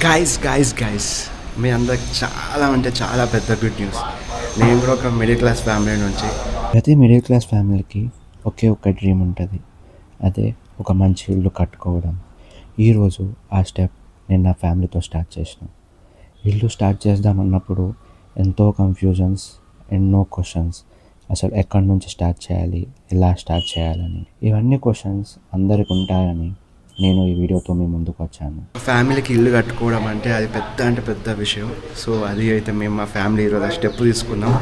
Guys మీ అందరికి చాలా అంటే చాలా పెద్ద గుడ్ న్యూస్. నేను కూడా ఒక మిడిల్ క్లాస్ ఫ్యామిలీ నుంచి. ప్రతి మిడిల్ క్లాస్ ఫ్యామిలీకి ఒకే ఒక డ్రీమ్ ఉంటుంది. అదే ఒక మంచి ఇల్లు కట్టుకోవడం. ఈరోజు ఆ స్టెప్ నేను నా ఫ్యామిలీతో స్టార్ట్ చేసిన. ఇల్లు స్టార్ట్ చేద్దామన్నప్పుడు ఎంతో కన్ఫ్యూజన్స్, ఎన్నో క్వశ్చన్స్. అసలు ఎక్కడి నుంచి స్టార్ట్ చేయాలి, ఎలా స్టార్ట్ చేయాలని, ఇవన్నీ క్వశ్చన్స్ అందరికి ఉంటాయని నేను ఈ వీడియోతో మీ ముందుకు వచ్చాను. ఫ్యామిలీకి ఇల్లు కట్టుకోవడం అంటే అది పెద్ద విషయం. సో అది అయితే మేము మా ఫ్యామిలీ ఈరోజు స్టెప్ తీసుకున్నాం.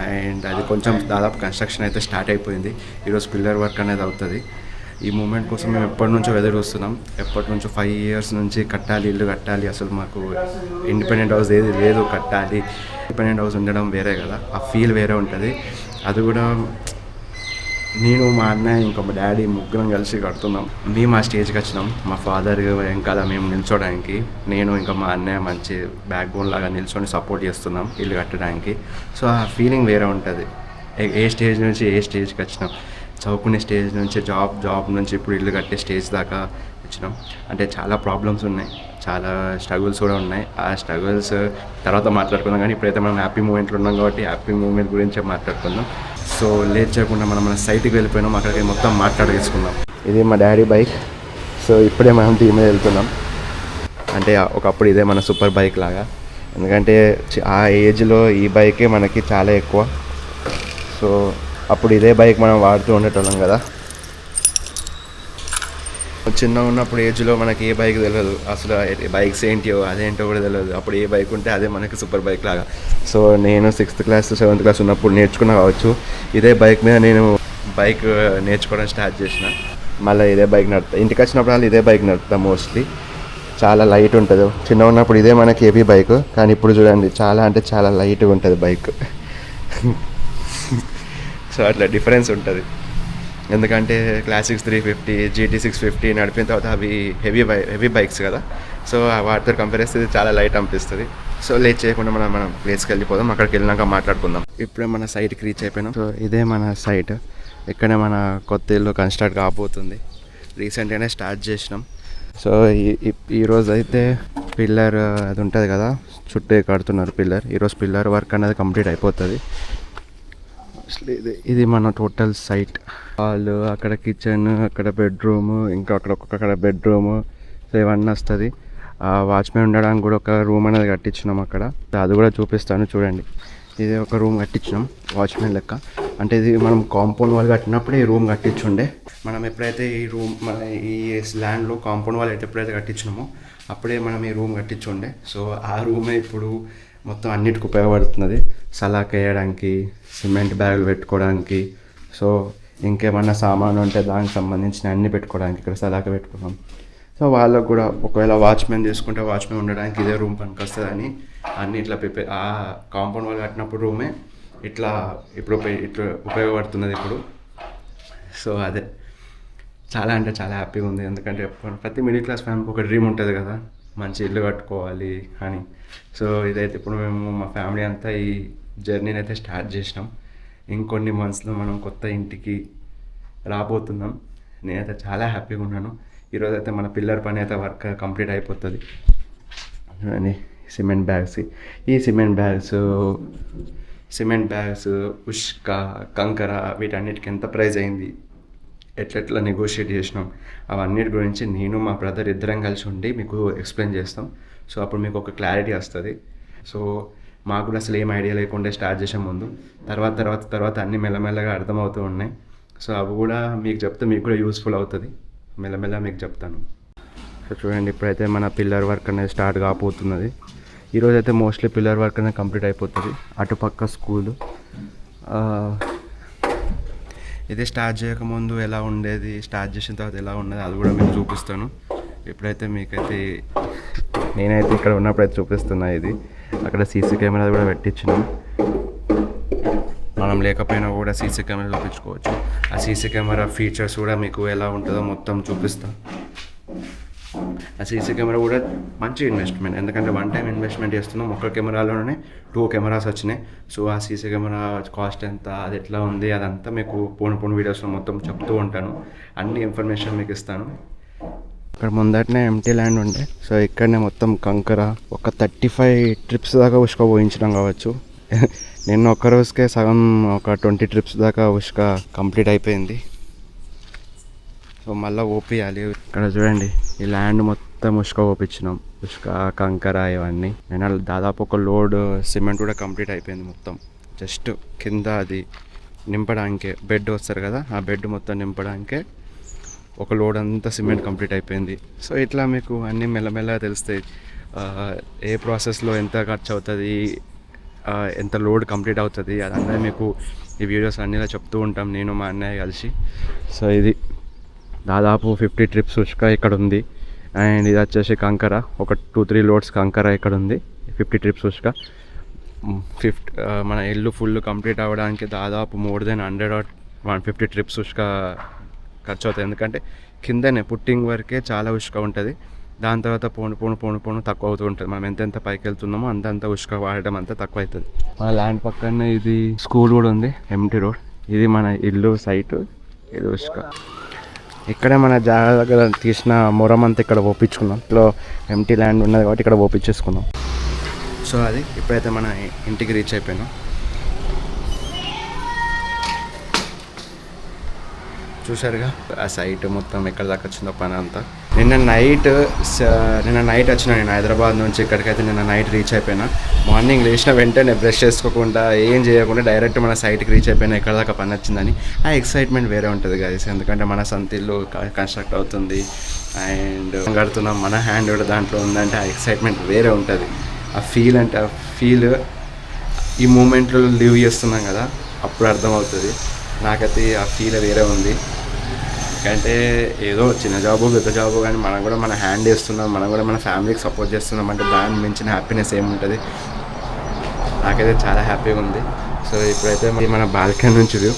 అండ్ అది కొంచెం దాదాపు కన్స్ట్రక్షన్ అయితే స్టార్ట్ అయిపోయింది. ఈరోజు పిల్లర్ వర్క్ అనేది అవుతుంది. ఈ మూమెంట్ కోసం మేము ఎప్పటి నుంచో ఎదురు చూస్తున్నాం. ఎప్పటి నుంచో 5 years నుంచి కట్టాలి, ఇల్లు కట్టాలి. అసలు మాకు ఇండిపెండెంట్ హౌస్ ఏది లేదు, కట్టాలి. ఇండిపెండెంట్ హౌస్ ఉండడం వేరే కదా, ఆ ఫీల్ వేరే ఉంటుంది. అది కూడా నేను, మా అన్నయ్య, ఇంకా మా డాడీ ముగ్గురం కలిసి కడుతున్నాం. మేము ఆ స్టేజ్కి వచ్చినాం. మా ఫాదర్ వెనకాల మేము నిల్చోడానికి, నేను ఇంకా మా అన్నయ్య మంచి బ్యాక్ బోన్ లాగా నిల్చొని సపోర్ట్ చేస్తున్నాం ఇల్లు కట్టడానికి. సో ఆ ఫీలింగ్ వేరే ఉంటుంది. ఏ స్టేజ్ నుంచి ఏ స్టేజ్కి వచ్చినాం. చదువుకునే స్టేజ్ నుంచి జాబ్ నుంచి ఇప్పుడు ఇల్లు కట్టే స్టేజ్ దాకా వచ్చినాం. అంటే చాలా ప్రాబ్లమ్స్ ఉన్నాయి, చాలా స్ట్రగుల్స్ కూడా ఉన్నాయి. ఆ స్ట్రగుల్స్ తర్వాత మాట్లాడుకుందాం. కానీ ఇప్పుడైతే మనం హ్యాపీ మూమెంట్లో ఉన్నాం కాబట్టి హ్యాపీ మూమెంట్ గురించే మాట్లాడుకుందాం. సో లేట్ చేయకుండా మనం మన సైట్కి వెళ్ళిపోయినాం. అక్కడికి మొత్తం మాట్లాడేసుకుందాం. ఇది మా డాడీ బైక్. సో ఇప్పుడే మనం దీని మీద వెళ్తున్నాం. అంటే ఒకప్పుడు ఇదే మన సూపర్ బైక్ లాగా. ఎందుకంటే ఆ ఏజ్లో ఈ బైకే మనకి చాలా ఎక్కువ. సో అప్పుడు ఇదే బైక్ మనం వాడుతూ ఉండేటోళ్ళం కదా. చిన్నగా ఉన్నప్పుడు ఏజ్లో మనకి ఏ బైక్ తెలియదు, అసలు బైక్స్ ఏంటియో అదేంటో కూడా తెలియదు. అప్పుడు ఏ బైక్ ఉంటే అదే మనకి సూపర్ బైక్ లాగా. సో నేను 6th class 7th class ఉన్నప్పుడు నేర్చుకున్నా కావచ్చు. ఇదే బైక్ మీద నేను బైక్ నేర్చుకోవడం స్టార్ట్ చేసిన. మళ్ళీ ఇదే బైక్ నడుపుతా. ఇంటికి వచ్చినప్పుడు ఇదే బైక్ నడుపుతా మోస్ట్లీ. చాలా లైట్ ఉంటుంది. చిన్నగా ఉన్నప్పుడు ఇదే మనకి హెవీ బైక్, కానీ ఇప్పుడు చూడండి చాలా అంటే చాలా లైట్గా ఉంటుంది బైక్. సో అట్లా డిఫరెన్స్ ఉంటుంది. ఎందుకంటే క్లాసిక్స్ 350, GT 650 నడిపిన తర్వాత అవి హెవీ బైక్స్ కదా. సో వాటితో కంపేర్ చేస్తే చాలా లైట్ అనిపిస్తుంది. సో లేట్ చేయకుండా మనం ప్లేస్కి వెళ్ళిపోదాం. అక్కడికి వెళ్ళినాక మాట్లాడుకుందాం. ఇప్పుడే మన సైట్కి రీచ్ అయిపోయినాం. సో ఇదే మన సైట్. ఇక్కడే మన కొత్త ఇల్లు కన్స్ట్రక్ట్ కాబోతుంది. రీసెంట్గానే స్టార్ట్ చేసినాం. సో ఈరోజు అయితే పిల్లర్ అది ఉంటుంది కదా, చుట్టూ కడుతున్నారు పిల్లర్. ఈరోజు పిల్లర్ వర్క్ అనేది కంప్లీట్ అయిపోతుంది. ఇది మన టోటల్ సైట్. హాల్, అక్కడ కిచెన్, అక్కడ బెడ్రూమ్, ఇంకా అక్కడ బెడ్రూమ్. సో ఇవన్నీ వస్తుంది. వాచ్మెన్ ఉండడానికి కూడా ఒక రూమ్ అనేది కట్టించినాం అక్కడ. అది కూడా చూపిస్తాను చూడండి. ఇది ఒక రూమ్ కట్టించినాం వాచ్మెన్ లెక్క. అంటే ఇది మనం కాంపౌండ్ వాల్ కట్టినప్పుడు ఈ రూమ్ కట్టించుండే. మనం ఎప్పుడైతే ఈ రూమ్ మన ఈ ల్యాండ్లో కాంపౌండ్ వాల్ ఎప్పుడైతే కట్టించినామో అప్పుడే మనం ఈ రూమ్ కట్టించుండే. సో ఆ రూమే ఇప్పుడు మొత్తం అన్నిటికి ఉపయోగపడుతున్నది. సలాక్ వేయడానికి, సిమెంట్ బ్యాగులు పెట్టుకోవడానికి, సో ఇంకేమన్నా సామాను ఉంటే దానికి సంబంధించిన అన్నీ పెట్టుకోవడానికి ఇక్కడ సలాక పెట్టుకున్నాం. సో వాళ్ళకు కూడా ఒకవేళ వాచ్మెన్ తీసుకుంటే వాచ్మెన్ ఉండడానికి ఇదే రూమ్ పనికి వస్తుందని అన్నీ ఇట్లా ఆ కాంపౌండ్ వాళ్ళు కట్టినప్పుడు రూమే ఇట్లా ఉపయోగపడుతున్నది ఇప్పుడు. సో అదే చాలా అంటే చాలా హ్యాపీగా ఉంది. ఎందుకంటే ప్రతి మిడిల్ క్లాస్ ఫ్యామిలీకి ఒక డ్రీమ్ ఉంటుంది కదా, మంచి ఇల్లు కట్టుకోవాలి అని. సో ఇదైతే ఇప్పుడు మేము మా ఫ్యామిలీ అంతా ఈ జర్నీని అయితే స్టార్ట్ చేసినాం. ఇంకొన్ని మంత్స్లో మనం కొత్త ఇంటికి రాబోతున్నాం. నేనైతే చాలా హ్యాపీగా ఉన్నాను. ఈరోజు అయితే మన పిల్లర్ పని అయితే వర్క్ కంప్లీట్ అయిపోతుంది. చూడండి సిమెంట్ బ్యాగ్స్, ఉష్క, కంకర, వీటన్నిటికి ఎంత ప్రైస్ అయింది, ఎట్లా నెగోషియేట్ చేసినాం, అవన్నిటి గురించి నేను మా బ్రదర్ ఇద్దరం కలిసి ఉండి మీకు ఎక్స్ప్లెయిన్ చేస్తాం. సో అప్పుడు మీకు ఒక క్లారిటీ వస్తుంది. సో మాకు కూడా అసలు ఏం ఐడియా లేకుండా స్టార్ట్ చేసే ముందు తర్వాత అన్నీ మెల్లమెల్లగా అర్థమవుతూ ఉన్నాయి. సో అవి కూడా మీకు చెప్తే మీకు కూడా యూస్ఫుల్ అవుతుంది. మెల్లమెల్ల మీకు చెప్తాను. సో చూడండి ఇప్పుడైతే మన పిల్లర్ వర్క్ అనేది స్టార్ట్ కాబోతున్నది. ఈరోజు అయితే మోస్ట్లీ పిల్లర్ వర్క్ అనేది కంప్లీట్ అయిపోతుంది. అటుపక్క స్కూలు. ఇది స్టార్ట్ చేయకముందు ఎలా ఉండేది, స్టార్ట్ చేసిన తర్వాత ఎలా ఉండేది అది కూడా మీకు చూపిస్తాను. ఇప్పుడైతే మీకైతే నేనైతే ఇక్కడ ఉన్నప్పుడైతే చూపిస్తున్నా. ఇది అక్కడ సీసీ కెమెరా కూడా పెట్టించినాం. మనం లేకపోయినా కూడా సీసీ కెమెరా చూపించుకోవచ్చు. ఆ సీసీ కెమెరా ఫీచర్స్ కూడా మీకు ఎలా ఉంటుందో మొత్తం చూపిస్తాను. ఆ సీసీ కెమెరా కూడా మంచి ఇన్వెస్ట్మెంట్. ఎందుకంటే 1 time ఇన్వెస్ట్మెంట్ చేస్తున్నాం. ఒక్క కెమెరాలోనే 2 cameras వచ్చినాయి. సో ఆ సీసీ కెమెరా కాస్ట్ ఎంత, అది ఎట్లా ఉంది, అదంతా మీకు పోను వీడియోస్లో మొత్తం చెప్తూ ఉంటాను. అన్ని ఇన్ఫర్మేషన్ మీకు ఇస్తాను. ఇక్కడ ముందటనే ఎంటీ ల్యాండ్ ఉండే, సో ఇక్కడనే మొత్తం కంకర ఒక 35 ట్రిప్స్ దాకా ఉష్క పోయించడం కావచ్చు. నిన్న ఒక్క రోజుకే సగం ఒక 20 ట్రిప్స్ దాకా ఉష్క కంప్లీట్ అయిపోయింది. సో మళ్ళీ ఓపియాలి. ఇక్కడ చూడండి ఈ ల్యాండ్ మొత్తం ఉష్క ఓపించినాం, ఉష్క కంకర ఇవన్నీ. నేను దాదాపు ఒక లోడ్ సిమెంట్ కూడా కంప్లీట్ అయిపోయింది మొత్తం. జస్ట్ కింద అది నింపడానికే, బెడ్ వస్తారు కదా ఆ బెడ్ మొత్తం నింపడానికే ఒక లోడ్ అంతా సిమెంట్ కంప్లీట్ అయిపోయింది. సో ఇట్లా మీకు అన్నీ మెల్లమెల్లగా తెలుస్తాయి, ఏ ప్రాసెస్లో ఎంత ఖర్చు అవుతుంది, ఎంత లోడ్ కంప్లీట్ అవుతుంది, అదంతా మీకు ఈ వీడియోస్ అన్నీ చెప్తూ ఉంటాం నేను మా అన్నయ్య కలిసి. సో ఇది దాదాపు 50 ట్రిప్స్ ఉష్క ఇక్కడ ఉంది. అండ్ ఇది వచ్చేసి కంకర, ఒక 2-3 లోడ్స్ కంకర ఇక్కడ ఉంది. 50 ట్రిప్స్ ఉష్క. మన ఇల్లు ఫుల్ కంప్లీట్ అవ్వడానికి దాదాపు మోర్ దెన్ 100 or 150 ట్రిప్స్ ఉష్క ఖర్చు అవుతుంది. ఎందుకంటే కిందనే పుట్టింగ్ వరకే చాలా ఉష్క ఉంటుంది, దాని తర్వాత పోను తక్కువ అవుతూ ఉంటుంది. మనం ఎంతెంత పైకి వెళ్తున్నామో అంతంత ఉష్క వాడడం అంతా తక్కువ అవుతుంది. మన ల్యాండ్ పక్కనే ఇది స్కూల్ కూడా ఉంది, ఎంటీ రోడ్. ఇది మన ఇల్లు సైట్, ఇది ఉష్క. ఇక్కడే మన జాగా దగ్గర తీసిన మొరం అంతా ఇక్కడ ఓపించుకున్నాం. ఇంట్లో ఎంటీ ల్యాండ్ ఉన్నది కాబట్టి ఇక్కడ ఓపించేసుకున్నాం. సో అది ఇప్పుడైతే మన ఇంటికి రీచ్ అయిపోయినాం. చూసారుగా ఆ సైట్ మొత్తం ఎక్కడ దాకా వచ్చిందో పని అంతా. నిన్న నైట్ వచ్చిన నేను హైదరాబాద్ నుంచి ఇక్కడికైతే నిన్న నైట్ రీచ్ అయిపోయినా. మార్నింగ్ లేచిన వెంటనే బ్రష్ చేసుకోకుండా ఏం చేయకుండా డైరెక్ట్ మన సైట్కి రీచ్ అయిపోయినా, ఎక్కడ దాకా పని వచ్చిందని. ఆ ఎక్సైట్మెంట్ వేరే ఉంటుంది గైస్, ఎందుకంటే మన సొంత ఇల్లు కన్స్ట్రక్ట్ అవుతుంది అండ్ కడుతున్నాం, మన హ్యాండ్ కూడా దాంట్లో ఉందంటే ఆ ఎక్సైట్మెంట్ వేరే ఉంటుంది. ఆ ఫీల్ ఈ మూమెంట్లో లివ్ చేస్తున్నాం కదా అప్పుడు అర్థమవుతుంది. నాకైతే ఆ ఫీల్ వేరే ఉంది. ఎందుకంటే ఏదో చిన్న జాబు పెద్ద జాబు కానీ మనం కూడా మన హ్యాండ్ వేస్తున్నాం, మనం కూడా మన ఫ్యామిలీకి సపోర్ట్ చేస్తున్నాం అంటే దాన్ని మించిన హ్యాపీనెస్ ఏముంటుంది. నాకైతే చాలా హ్యాపీగా ఉంది. సో ఇప్పుడైతే మన బాల్కనీ నుంచి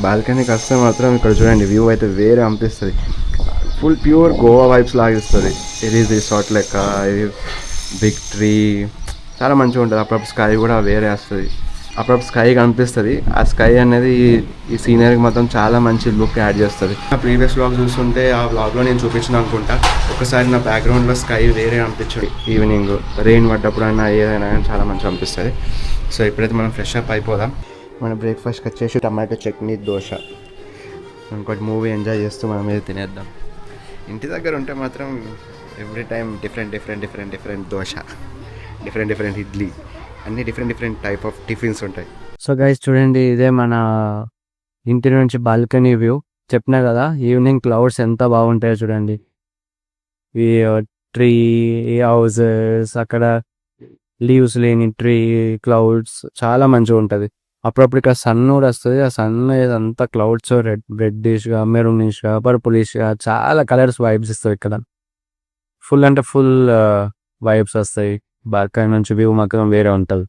బాల్కనీకి వస్తే మాత్రం ఇక్కడ చూడండి వ్యూ అయితే వేరే అనిపిస్తుంది. ఫుల్ ప్యూర్ గోవా వైబ్స్ లాగిస్తుంది. ఇది రిసార్ట్ లెక్క, ఇది బిగ్ ట్రీ, చాలా మంచిగా ఉంటుంది. అప్పుడప్పుడు స్కై కూడా వేరే వస్తుంది, అప్పుడప్పుడు స్కై కనిపిస్తుంది. ఆ స్కై అనేది ఈ సీనరీకి మొత్తం చాలా మంచి లుక్ యాడ్ చేస్తుంది. నా ప్రీవియస్ వ్లాగ్ చూస్తుంటే ఆ వ్లాగ్లో నేను చూపించిన అనుకుంటా, ఒకసారి నా బ్యాక్గ్రౌండ్లో స్కై వేరే అనిపించదు. ఈవినింగ్ రెయిన్ పడ్డప్పుడు అయినా ఏదైనా కానీ చాలా మంచిగా అనిపిస్తుంది. సో ఇప్పుడైతే మనం ఫ్రెష్ అప్ అయిపోదాం. మన బ్రేక్ఫాస్ట్కి వచ్చేసి టమాటో చట్నీ, దోశ. ఇంకోటి మూవీ ఎంజాయ్ చేస్తూ మనం ఏది తినేద్దాం. ఇంటి దగ్గర ఉంటే మాత్రం every time different dosa, different idli, అన్ని డిఫరెంట్ టైప్ ఆఫ్ టిఫిన్స్ ఉంటాయి. సో గైస్ చూడండి, ఇదే మన ఇంటి నుంచి బాల్కనీ వ్యూ. చెప్పినా కదా ఈవినింగ్ క్లౌడ్స్ ఎంత బాగుంటాయో చూడండి. ఈ ట్రీ హౌసెస్, అక్కడ లీవ్స్ లేని ట్రీ, క్లౌడ్స్ చాలా మంచిగా ఉంటుంది. అప్పుడప్పుడు ఇక్కడ సన్ కూడా వస్తుంది. ఆ సన్ ఇదంతా క్లౌడ్స్ రెడ్డిష్గా, మెరూనిష్గా, పర్పులిష్గా చాలా కలర్స్ వైబ్స్ ఇస్తాయి. ఇక్కడ ఫుల్ వైబ్స్ వస్తాయి. బాల్కనీ నుంచి వ్యూ మాత్రం వేరే ఉంటుంది.